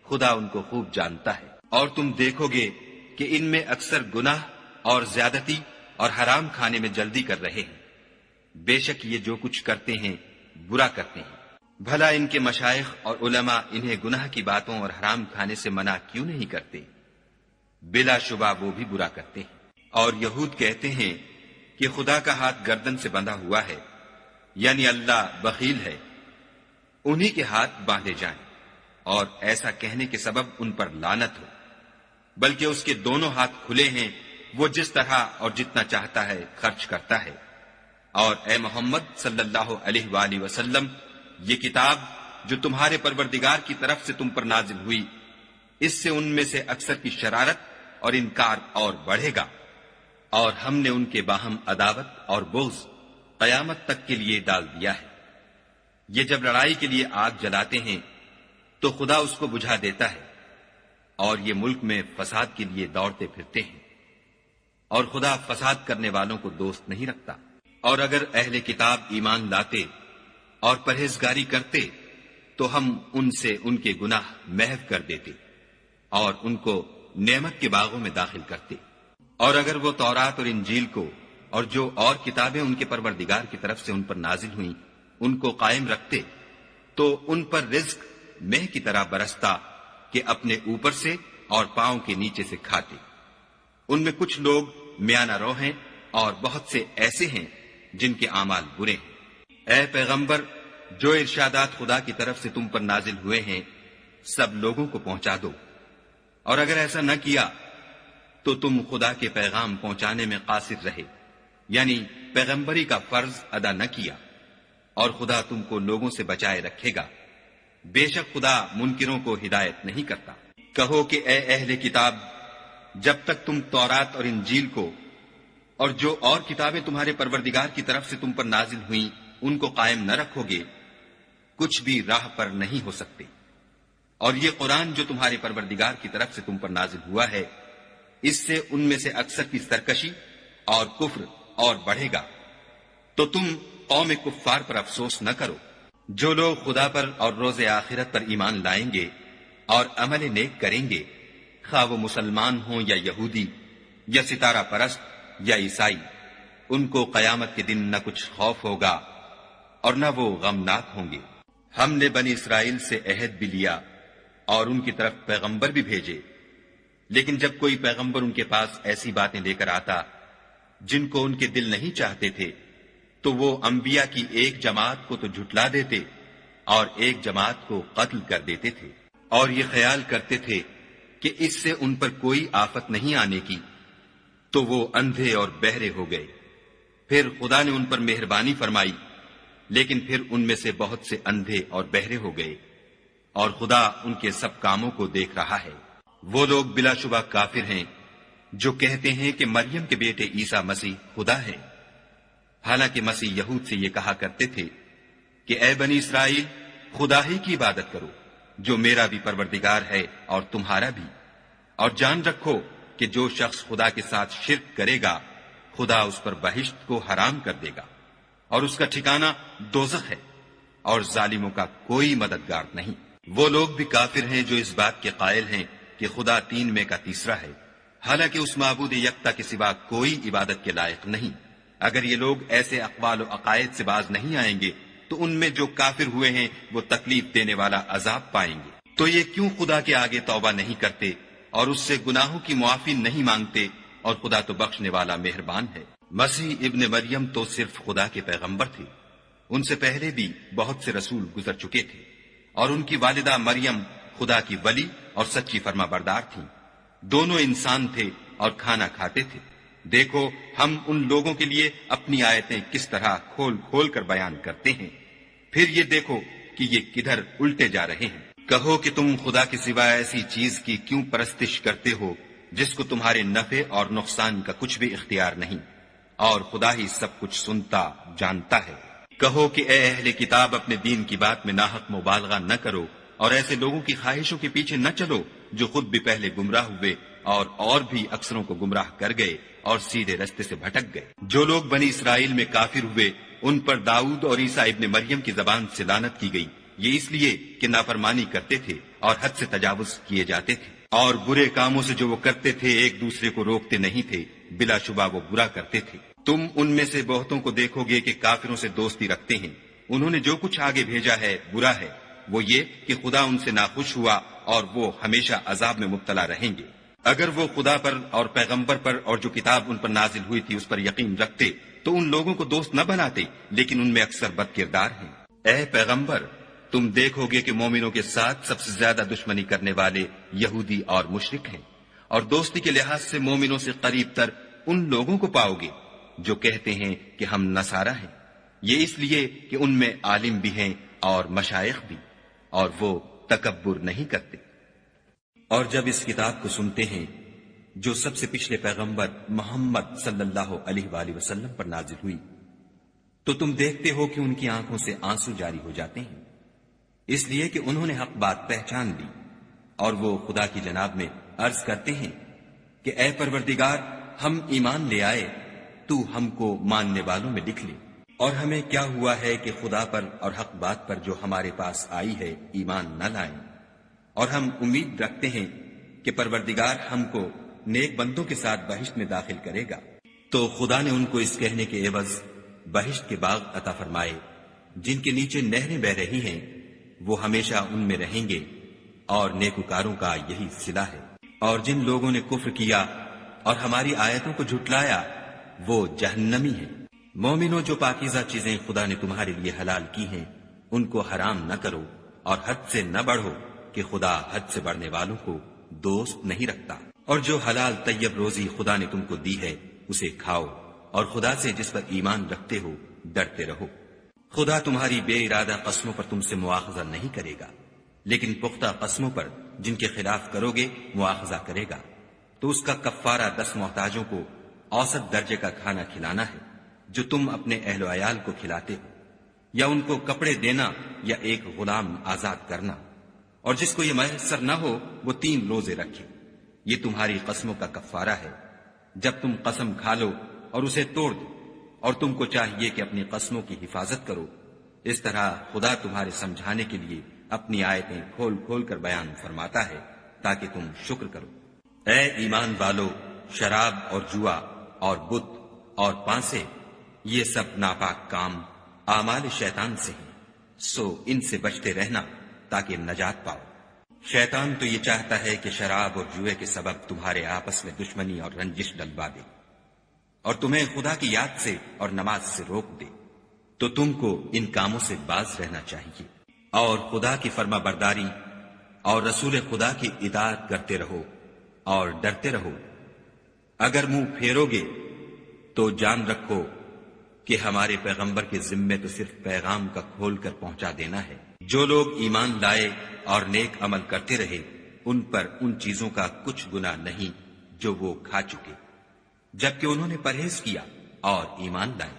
خدا ان کو خوب جانتا ہے۔ اور تم دیکھو گے کہ ان میں اکثر گناہ اور زیادتی اور حرام کھانے میں جلدی کر رہے ہیں۔ بے شک یہ جو کچھ کرتے ہیں برا کرتے ہیں۔ بھلا ان کے مشائخ اور علماء انہیں گناہ کی باتوں اور حرام کھانے سے منع کیوں نہیں کرتے؟ بلا شبہ وہ بھی برا کرتے ہیں۔ اور یہود کہتے ہیں کہ خدا کا ہاتھ گردن سے بندھا ہوا ہے، یعنی اللہ بخیل ہے، انہی کے ہاتھ باندھے جائیں، اور ایسا کہنے کے سبب ان پر لعنت ہو، بلکہ اس کے دونوں ہاتھ کھلے ہیں، وہ جس طرح اور جتنا چاہتا ہے خرچ کرتا ہے۔ اور اے محمد صلی اللہ علیہ وآلہ وسلم، یہ کتاب جو تمہارے پروردگار کی طرف سے تم پر نازل ہوئی، اس سے ان میں سے اکثر کی شرارت اور انکار اور بڑھے گا، اور ہم نے ان کے باہم عداوت اور بغض قیامت تک کے لیے ڈال دیا ہے۔ یہ جب لڑائی کے لیے آگ جلاتے ہیں تو خدا اس کو بجھا دیتا ہے، اور یہ ملک میں فساد کے لیے دوڑتے پھرتے ہیں، اور خدا فساد کرنے والوں کو دوست نہیں رکھتا۔ اور اگر اہل کتاب ایمان لاتے اور پرہیزگاری کرتے تو ہم ان سے ان کے گناہ محو کر دیتے اور ان کو نعمت کے باغوں میں داخل کرتے۔ اور اگر وہ تورات اور انجیل کو اور جو اور کتابیں ان کے پروردگار کی طرف سے ان پر نازل ہوئیں ان کو قائم رکھتے تو ان پر رزق مہ کی طرح برستا کہ اپنے اوپر سے اور پاؤں کے نیچے سے کھاتے۔ ان میں کچھ لوگ میانہ رو ہیں اور بہت سے ایسے ہیں جن کے اعمال برے ہیں۔ اے پیغمبر، جو ارشادات خدا کی طرف سے تم پر نازل ہوئے ہیں سب لوگوں کو پہنچا دو، اور اگر ایسا نہ کیا تو تم خدا کے پیغام پہنچانے میں قاصر رہے، یعنی پیغمبری کا فرض ادا نہ کیا، اور خدا تم کو لوگوں سے بچائے رکھے گا۔ بے شک خدا منکروں کو ہدایت نہیں کرتا۔ کہو کہ اے اہل کتاب، جب تک تم تورات اور انجیل کو اور جو اور کتابیں تمہارے پروردگار کی طرف سے تم پر نازل ہوئیں ان کو قائم نہ رکھو گے کچھ بھی راہ پر نہیں ہو سکتے۔ اور یہ قرآن جو تمہارے پروردگار کی طرف سے تم پر نازل ہوا ہے اس سے ان میں سے اکثر کی سرکشی اور کفر اور بڑھے گا، تو تم قوم کفار پر افسوس نہ کرو۔ جو لوگ خدا پر اور روز آخرت پر ایمان لائیں گے اور عمل نیک کریں گے، خواہ وہ مسلمان ہوں یا یہودی یا ستارہ پرست یا عیسائی، ان کو قیامت کے دن نہ کچھ خوف ہوگا اور نہ وہ غمناک ہوں گے۔ ہم نے بنی اسرائیل سے عہد بھی لیا اور ان کی طرف پیغمبر بھی بھیجے، لیکن جب کوئی پیغمبر ان کے پاس ایسی باتیں لے کر آتا جن کو ان کے دل نہیں چاہتے تھے تو وہ انبیاء کی ایک جماعت کو تو جھٹلا دیتے اور ایک جماعت کو قتل کر دیتے تھے۔ اور یہ خیال کرتے تھے کہ اس سے ان پر کوئی آفت نہیں آنے کی، تو وہ اندھے اور بہرے ہو گئے۔ پھر خدا نے ان پر مہربانی فرمائی، لیکن پھر ان میں سے بہت سے اندھے اور بہرے ہو گئے، اور خدا ان کے سب کاموں کو دیکھ رہا ہے۔ وہ لوگ بلا شبہ کافر ہیں جو کہتے ہیں کہ مریم کے بیٹے عیسیٰ مسیح خدا ہے، حالانکہ مسیح یہود سے یہ کہا کرتے تھے کہ اے بنی اسرائیل، خدا ہی کی عبادت کرو جو میرا بھی پروردگار ہے اور تمہارا بھی، اور جان رکھو کہ جو شخص خدا کے ساتھ شرک کرے گا خدا اس پر بہشت کو حرام کر دے گا، اور اس کا ٹھکانہ دوزخ ہے، اور ظالموں کا کوئی مددگار نہیں۔ وہ لوگ بھی کافر ہیں جو اس بات کے قائل ہیں کہ خدا تین میں کا تیسرا ہے، حالانکہ اس معبود یکتا کے سوا کوئی عبادت کے لائق نہیں۔ اگر یہ لوگ ایسے اقوال و عقائد سے باز نہیں آئیں گے تو ان میں جو کافر ہوئے ہیں وہ تکلیف دینے والا عذاب پائیں گے۔ تو یہ کیوں خدا کے آگے توبہ نہیں کرتے اور اس سے گناہوں کی معافی نہیں مانگتے، اور خدا تو بخشنے والا مہربان ہے۔ مسیح ابن مریم تو صرف خدا کے پیغمبر تھے، ان سے پہلے بھی بہت سے رسول گزر چکے تھے، اور ان کی والدہ مریم خدا کی ولی اور سچی فرما بردار تھیں۔ دونوں انسان تھے اور کھانا کھاتے تھے۔ دیکھو ہم ان لوگوں کے لیے اپنی آیتیں کس طرح کھول کھول کر بیان کرتے ہیں، پھر یہ دیکھو کہ یہ کدھر الٹے جا رہے ہیں۔ کہو کہ تم خدا کے سوا ایسی چیز کی کیوں پرستش کرتے ہو جس کو تمہارے نفع اور نقصان کا کچھ بھی اختیار نہیں، اور خدا ہی سب کچھ سنتا جانتا ہے۔ کہو کہ اے اہل کتاب، اپنے دین کی بات میں ناحق مبالغہ نہ کرو، اور ایسے لوگوں کی خواہشوں کے پیچھے نہ چلو جو خود بھی پہلے گمراہ ہوئے اور بھی اکثروں کو گمراہ کر گئے اور سیدھے رستے سے بھٹک گئے۔ جو لوگ بنی اسرائیل میں کافر ہوئے ان پر داؤد اور عیسیٰ ابن مریم کی زبان سے لعنت کی گئی، یہ اس لیے کہ نافرمانی کرتے تھے اور حد سے تجاوز کیے جاتے تھے، اور برے کاموں سے جو وہ کرتے تھے ایک دوسرے کو روکتے نہیں تھے، بلا شبہ وہ برا کرتے تھے۔ تم ان میں سے بہتوں کو دیکھو گے کہ کافروں سے دوستی رکھتے ہیں، انہوں نے جو کچھ آگے بھیجا ہے برا ہے، وہ یہ کہ خدا ان سے ناخوش ہوا اور وہ ہمیشہ عذاب میں مبتلا رہیں گے۔ اگر وہ خدا پر اور پیغمبر پر اور جو کتاب ان پر نازل ہوئی تھی اس پر یقین رکھتے تو ان لوگوں کو دوست نہ بناتے، لیکن ان میں اکثر بد کردار ہیں۔ اے پیغمبر، تم دیکھو گے کہ مومنوں کے ساتھ سب سے زیادہ دشمنی کرنے والے یہودی اور مشرک ہیں، اور دوستی کے لحاظ سے مومنوں سے قریب تر ان لوگوں کو پاؤ گے جو کہتے ہیں کہ ہم نصارہ ہیں، یہ اس لیے کہ ان میں عالم بھی ہیں اور مشائخ بھی، اور وہ تکبر نہیں کرتے۔ اور جب اس کتاب کو سنتے ہیں جو سب سے پچھلے پیغمبر محمد صلی اللہ علیہ وآلہ وسلم پر نازل ہوئی، تو تم دیکھتے ہو کہ ان کی آنکھوں سے آنسو جاری ہو جاتے ہیں، اس لیے کہ انہوں نے حق بات پہچان لی، اور وہ خدا کی جناب میں عرض کرتے ہیں کہ اے پروردگار، ہم ایمان لے آئے، تو ہم کو ماننے والوں میں لکھ لے۔ اور ہمیں کیا ہوا ہے کہ خدا پر اور حق بات پر جو ہمارے پاس آئی ہے ایمان نہ لائیں، اور ہم امید رکھتے ہیں کہ پروردگار ہم کو نیک بندوں کے ساتھ بہشت میں داخل کرے گا۔ تو خدا نے ان کو اس کہنے کے عوض بہشت کے باغ عطا فرمائے جن کے نیچے نہریں بہ رہی ہیں، وہ ہمیشہ ان میں رہیں گے، اور نیکوکاروں کا یہی صلہ ہے۔ اور جن لوگوں نے کفر کیا اور ہماری آیتوں کو جھٹلایا وہ جہنمی ہیں۔ مومنوں، جو پاکیزہ چیزیں خدا نے تمہارے لیے حلال کی ہیں ان کو حرام نہ کرو، اور حد سے نہ بڑھو کہ خدا حد سے بڑھنے والوں کو دوست نہیں رکھتا۔ اور جو حلال طیب روزی خدا نے تم کو دی ہے اسے کھاؤ، اور خدا سے جس پر ایمان رکھتے ہو ڈرتے رہو۔ خدا تمہاری بے ارادہ قسموں پر تم سے مواخذہ نہیں کرے گا، لیکن پختہ قسموں پر جن کے خلاف کرو گے مواخذہ کرے گا۔ تو اس کا کفارہ 10 محتاجوں کو اوسط درجے کا کھانا کھلانا ہے جو تم اپنے اہل و عیال کو کھلاتے ہو، یا ان کو کپڑے دینا یا ایک غلام آزاد کرنا، اور جس کو یہ میسر نہ ہو وہ 3 روزے رکھے۔ یہ تمہاری قسموں کا کفارہ ہے جب تم قسم کھا لو اور اسے توڑ دو، اور تم کو چاہیے کہ اپنی قسموں کی حفاظت کرو۔ اس طرح خدا تمہارے سمجھانے کے لیے اپنی آیتیں کھول کھول کر بیان فرماتا ہے تاکہ تم شکر کرو۔ اے ایمان والو، شراب اور جوا اور بت اور پانسے، یہ سب ناپاک کام اعمال شیطان سے ہیں، سو ان سے بچتے رہنا تاکہ نجات پاؤ۔ شیطان تو یہ چاہتا ہے کہ شراب اور جوئے کے سبب تمہارے آپس میں دشمنی اور رنجش ڈلوا دے، اور تمہیں خدا کی یاد سے اور نماز سے روک دے، تو تم کو ان کاموں سے باز رہنا چاہیے، اور خدا کی فرما برداری اور رسول خدا کی اطاعت کرتے رہو اور ڈرتے رہو۔ اگر منہ پھیرو گے تو جان رکھو کہ ہمارے پیغمبر کے ذمے تو صرف پیغام کا کھول کر پہنچا دینا ہے۔ جو لوگ ایمان لائے اور نیک عمل کرتے رہے ان پر ان چیزوں کا کچھ گناہ نہیں جو وہ کھا چکے، جبکہ انہوں نے پرہیز کیا اور ایمان لائے،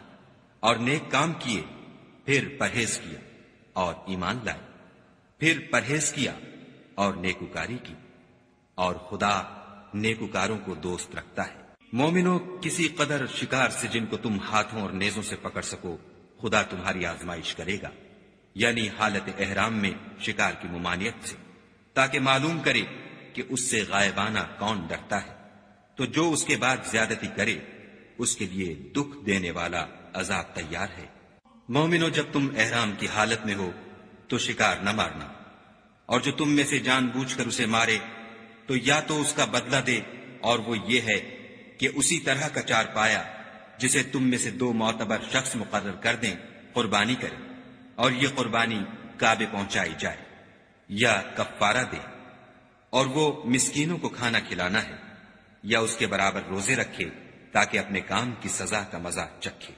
اور نیک کام کیے، پھر پرہیز کیا اور ایمان لائے، پھر پرہیز کیا اور نیکوکاری کی، اور خدا نیکوکاروں کو دوست رکھتا ہے۔ مومنوں، کسی قدر شکار سے جن کو تم ہاتھوں اور نیزوں سے پکڑ سکو خدا تمہاری آزمائش کرے گا، یعنی حالت احرام میں شکار کی ممانعت سے، تاکہ معلوم کرے کہ اس سے غائبانہ کون ڈرتا ہے، تو جو اس کے بعد زیادتی کرے اس کے لیے دکھ دینے والا عذاب تیار ہے۔ مومنوں، جب تم احرام کی حالت میں ہو تو شکار نہ مارنا، اور جو تم میں سے جان بوجھ کر اسے مارے تو یا تو اس کا بدلہ دے، اور وہ یہ ہے کہ اسی طرح کا چار پایا جسے تم میں سے 2 معتبر شخص مقرر کر دیں قربانی کرے، اور یہ قربانی کعبے پہنچائی جائے، یا کفارہ دے، اور وہ مسکینوں کو کھانا کھلانا ہے، یا اس کے برابر روزے رکھے تاکہ اپنے کام کی سزا کا مزہ چکھے۔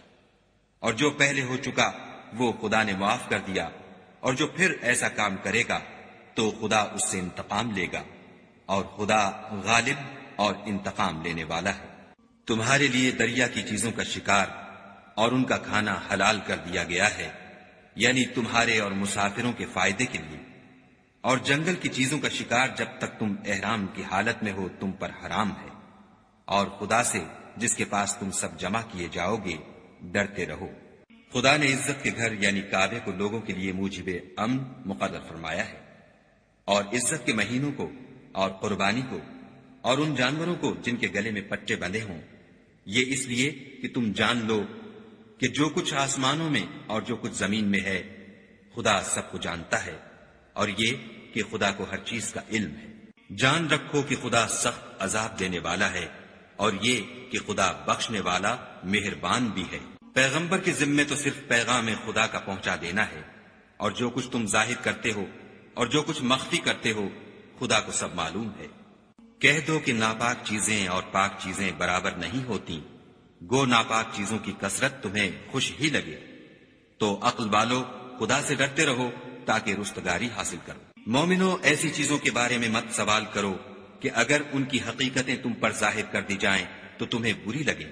اور جو پہلے ہو چکا وہ خدا نے معاف کر دیا، اور جو پھر ایسا کام کرے گا تو خدا اس سے انتقام لے گا، اور خدا غالب اور انتقام لینے والا ہے۔ تمہارے لیے دریا کی چیزوں کا شکار اور ان کا کھانا حلال کر دیا گیا ہے، یعنی تمہارے اور مسافروں کے فائدے کے لیے، اور جنگل کی چیزوں کا شکار جب تک تم احرام کی حالت میں ہو تم پر حرام ہے، اور خدا سے جس کے پاس تم سب جمع کیے جاؤ گے ڈرتے رہو۔ خدا نے عزت کے گھر یعنی کعبے کو لوگوں کے لیے موجب امن مقرر فرمایا ہے، اور عزت کے مہینوں کو اور قربانی کو اور ان جانوروں کو جن کے گلے میں پٹے بندھے ہوں، یہ اس لیے کہ تم جان لو کہ جو کچھ آسمانوں میں اور جو کچھ زمین میں ہے خدا سب کو جانتا ہے، اور یہ کہ خدا کو ہر چیز کا علم ہے۔ جان رکھو کہ خدا سخت عذاب دینے والا ہے، اور یہ کہ خدا بخشنے والا مہربان بھی ہے۔ پیغمبر کے ذمے تو صرف پیغام خدا کا پہنچا دینا ہے، اور جو کچھ تم ظاہر کرتے ہو اور جو کچھ مخفی کرتے ہو خدا کو سب معلوم ہے۔ کہہ دو کہ ناپاک چیزیں اور پاک چیزیں برابر نہیں ہوتی، گو ناپاک چیزوں کی کثرت تمہیں خوش ہی لگے، تو عقل والو خدا سے ڈرتے رہو تاکہ رستگاری حاصل کرو۔ مومنو، ایسی چیزوں کے بارے میں مت سوال کرو کہ اگر ان کی حقیقتیں تم پر ظاہر کر دی جائیں تو تمہیں بری لگیں،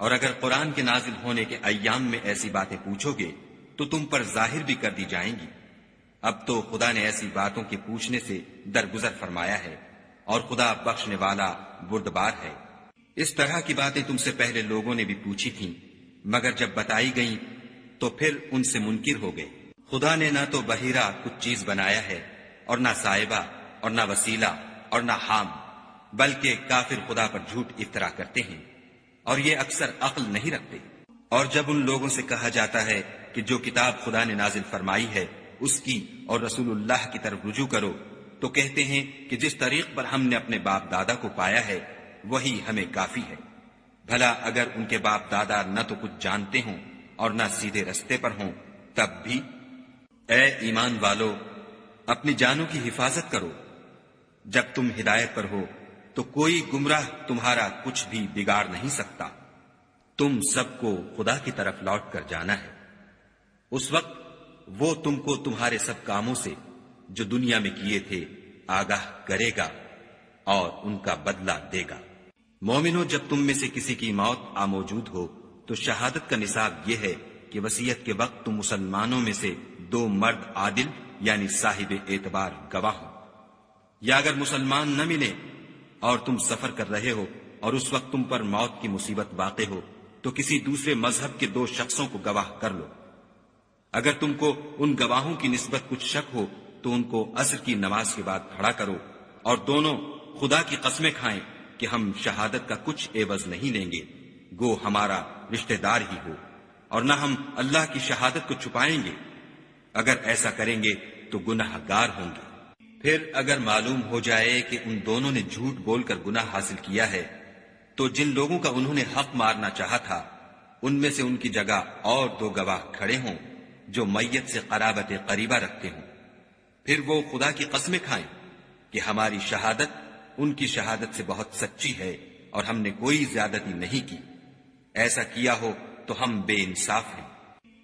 اور اگر قرآن کے نازل ہونے کے ایام میں ایسی باتیں پوچھو گے تو تم پر ظاہر بھی کر دی جائیں گی۔ اب تو خدا نے ایسی باتوں کے پوچھنے سے درگزر فرمایا ہے، اور خدا بخشنے والا بردبار ہے۔ اس طرح کی باتیں تم سے پہلے لوگوں نے بھی پوچھی تھیں، مگر جب بتائی گئیں تو پھر ان سے منکر ہو گئے۔ خدا نے نہ تو بحیرہ کچھ چیز بنایا ہے، اور نہ صاحبہ، اور نہ وسیلہ، اور نہ حام، بلکہ کافر خدا پر جھوٹ افطرا کرتے ہیں، اور یہ اکثر عقل نہیں رکھتے۔ اور جب ان لوگوں سے کہا جاتا ہے کہ جو کتاب خدا نے نازل فرمائی ہے اس کی اور رسول اللہ کی طرف رجوع کرو، تو کہتے ہیں کہ جس طریق پر ہم نے اپنے باپ دادا کو پایا ہے وہی ہمیں کافی ہے۔ بھلا اگر ان کے باپ دادا نہ تو کچھ جانتے ہوں اور نہ سیدھے رستے پر ہوں تب بھی؟ اے ایمان والو، اپنی جانوں کی حفاظت کرو۔ جب تم ہدایت پر ہو تو کوئی گمراہ تمہارا کچھ بھی بگاڑ نہیں سکتا۔ تم سب کو خدا کی طرف لوٹ کر جانا ہے، اس وقت وہ تم کو تمہارے سب کاموں سے جو دنیا میں کیے تھے آگاہ کرے گا اور ان کا بدلہ دے گا۔ مومنو، جب تم میں سے کسی کی موت آ موجود ہو تو شہادت کا نصاب یہ ہے کہ وصیت کے وقت تم مسلمانوں میں سے 2 مرد عادل یعنی صاحب اعتبار گواہ ہو، یا اگر مسلمان نہ ملے اور تم سفر کر رہے ہو اور اس وقت تم پر موت کی مصیبت واقع ہو تو کسی دوسرے مذہب کے 2 شخصوں کو گواہ کر لو۔ اگر تم کو ان گواہوں کی نسبت کچھ شک ہو تو ان کو عصر کی نماز کے بعد کھڑا کرو، اور دونوں خدا کی قسمیں کھائیں کہ ہم شہادت کا کچھ عوض نہیں لیں گے، گو ہمارا رشتہ دار ہی ہو، اور نہ ہم اللہ کی شہادت کو چھپائیں گے۔ اگر ایسا کریں گے تو گناہ گار ہوں گے۔ پھر اگر معلوم ہو جائے کہ ان دونوں نے جھوٹ بول کر گناہ حاصل کیا ہے تو جن لوگوں کا انہوں نے حق مارنا چاہا تھا ان میں سے ان کی جگہ اور 2 گواہ کھڑے ہوں جو میت سے قرابت قریبہ رکھتے ہوں، پھر وہ خدا کی قسمیں کھائیں کہ ہماری شہادت ان کی شہادت سے بہت سچی ہے اور ہم نے کوئی زیادتی نہیں کی. ایسا کیا ہو تو ہم بے انصاف ہیں.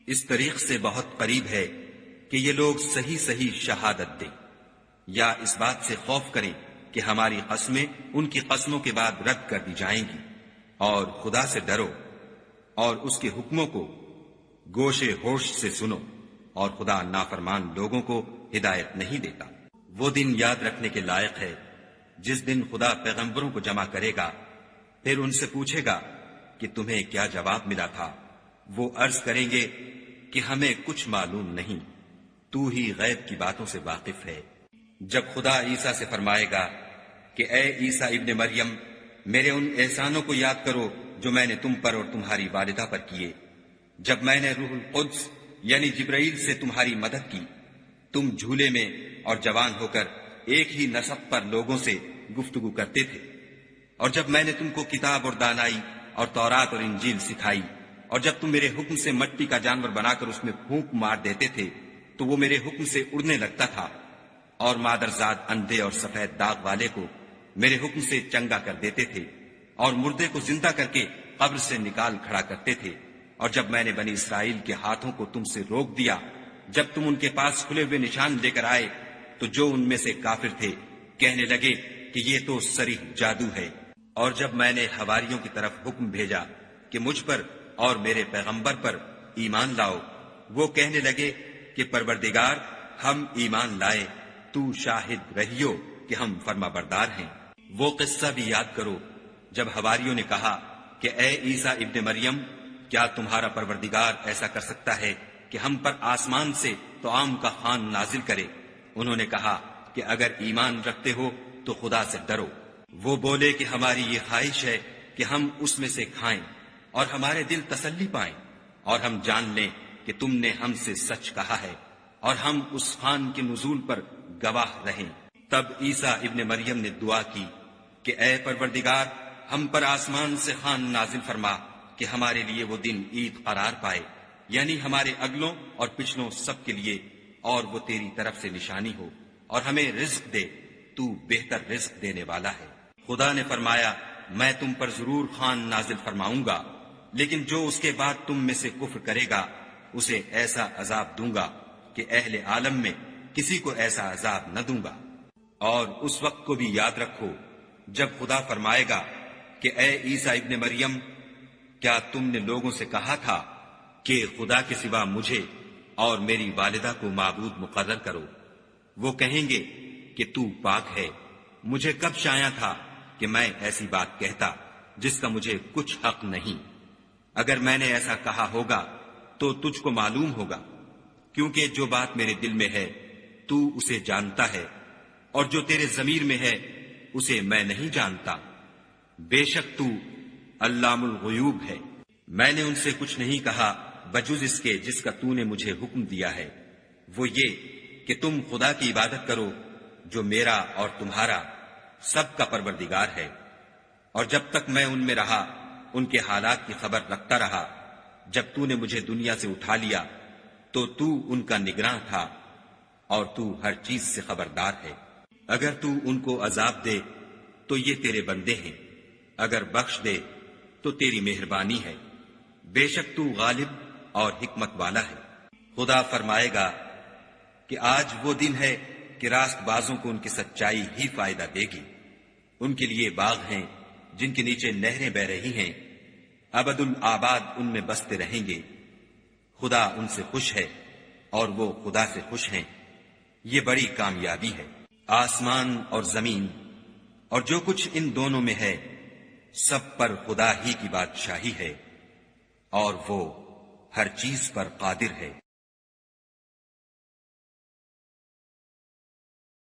اس طریق سے بہت قریب ہے کہ یہ لوگ صحیح صحیح شہادت دیں، یا اس بات سے خوف کریں کہ ہماری قسمیں ان کی قسموں کے بعد رد کر دی جائیں گی. اور خدا سے ڈرو اور اس کے حکموں کو گوشے ہوش سے سنو، اور خدا نافرمان لوگوں کو ہدایت نہیں دیتا. وہ دن یاد رکھنے کے لائق ہے جس دن خدا پیغمبروں کو جمع کرے گا، پھر ان سے پوچھے گا کہ تمہیں کیا جواب ملا تھا. وہ عرض کریں گے کہ ہمیں کچھ معلوم نہیں، تو ہی غیب کی باتوں سے واقف ہے. جب خدا عیسیٰ سے فرمائے گا کہ اے عیسیٰ ابن مریم، میرے ان احسانوں کو یاد کرو جو میں نے تم پر اور تمہاری والدہ پر کیے، جب میں نے روح القدس یعنی جبرائیل سے تمہاری مدد کی، تم جھولے میں اور جوان ہو کر ایک ہی نسق پر لوگوں سے گفتگو کرتے تھے، اور جب میں نے تم کو کتاب اور دانائی اور تورات اور انجیل سکھائی، اور جب تم میرے حکم سے مٹی کا جانور بنا کر اس میں پھونک مار دیتے تھے تو وہ میرے حکم سے اڑنے لگتا تھا، اور مادرزاد اندھے اور سفید داغ والے کو میرے حکم سے چنگا کر دیتے تھے، اور مردے کو زندہ کر کے قبر سے نکال کھڑا کرتے تھے. اور جب میں نے بنی اسرائیل کے ہاتھوں کو تم سے روک دیا جب تم ان کے پاس کھلے ہوئے نشان لے کر آئے، تو جو ان میں سے کافر تھے کہنے لگے کہ یہ تو صریح جادو ہے. اور جب میں نے حواریوں کی طرف حکم بھیجا کہ مجھ پر اور میرے پیغمبر پر ایمان لاؤ، وہ کہنے لگے کہ پروردگار ہم ایمان لائے، تو شاہد رہیو کہ ہم فرما بردار ہیں. وہ قصہ بھی یاد کرو جب حواریوں نے کہا کہ اے عیسیٰ ابن مریم، کیا تمہارا پروردگار ایسا کر سکتا ہے کہ ہم پر آسمان سے طعام کا خوان نازل کرے؟ انہوں نے کہا کہ اگر ایمان رکھتے ہو تو خدا سے ڈرو. وہ بولے کہ ہماری یہ خواہش ہے کہ ہم اس میں سے کھائیں اور ہمارے دل تسلی پائیں، اور ہم جان لیں کہ تم نے ہم سے سچ کہا ہے، اور ہم اس خوان کے نزول پر گواہ رہیں. تب عیسیٰ ابن مریم نے دعا کی کہ اے پروردگار، ہم پر آسمان سے خوان نازل فرما کہ ہمارے لیے وہ دن عید قرار پائے، یعنی ہمارے اگلوں اور پچھلوں سب کے لیے، اور وہ تیری طرف سے نشانی ہو، اور ہمیں رزق دے، تو بہتر رزق دینے والا ہے. خدا نے فرمایا میں تم پر ضرور خوان نازل فرماؤں گا، لیکن جو اس کے بعد تم میں سے کفر کرے گا اسے ایسا عذاب دوں گا کہ اہل عالم میں کسی کو ایسا عذاب نہ دوں گا. اور اس وقت کو بھی یاد رکھو جب خدا فرمائے گا کہ اے عیسیٰ ابن مریم، کیا تم نے لوگوں سے کہا تھا کہ خدا کے سوا مجھے اور میری والدہ کو معبود مقرر کرو؟ وہ کہیں گے کہ تو پاک ہے، مجھے کب شایع تھا کہ میں ایسی بات کہتا جس کا مجھے کچھ حق نہیں. اگر میں نے ایسا کہا ہوگا تو تجھ کو معلوم ہوگا، کیونکہ جو بات میرے دل میں ہے تو اسے جانتا ہے، اور جو تیرے ضمیر میں ہے اسے میں نہیں جانتا. بے شک تو علام الغیوب ہے. میں نے ان سے کچھ نہیں کہا بجز اس کے جس کا تو نے مجھے حکم دیا ہے، وہ یہ کہ تم خدا کی عبادت کرو جو میرا اور تمہارا سب کا پروردگار ہے. اور جب تک میں ان میں رہا ان کے حالات کی خبر رکھتا رہا. جب تو نے مجھے دنیا سے اٹھا لیا تو ان کا نگراں تھا، اور تو ہر چیز سے خبردار ہے. اگر تو ان کو عذاب دے تو یہ تیرے بندے ہیں، اگر بخش دے تو تیری مہربانی ہے. بے شک تو غالب اور حکمت والا ہے. خدا فرمائے گا کہ آج وہ دن ہے کہ راست بازوں کو ان کی سچائی ہی فائدہ دے گی. ان کے لیے باغ ہیں جن کے نیچے نہریں بہ رہی ہیں، ابد الآباد ان میں بستے رہیں گے. خدا ان سے خوش ہے اور وہ خدا سے خوش ہیں. یہ بڑی کامیابی ہے. آسمان اور زمین اور جو کچھ ان دونوں میں ہے سب پر خدا ہی کی بادشاہی ہے، اور وہ ہر چیز پر قادر ہے.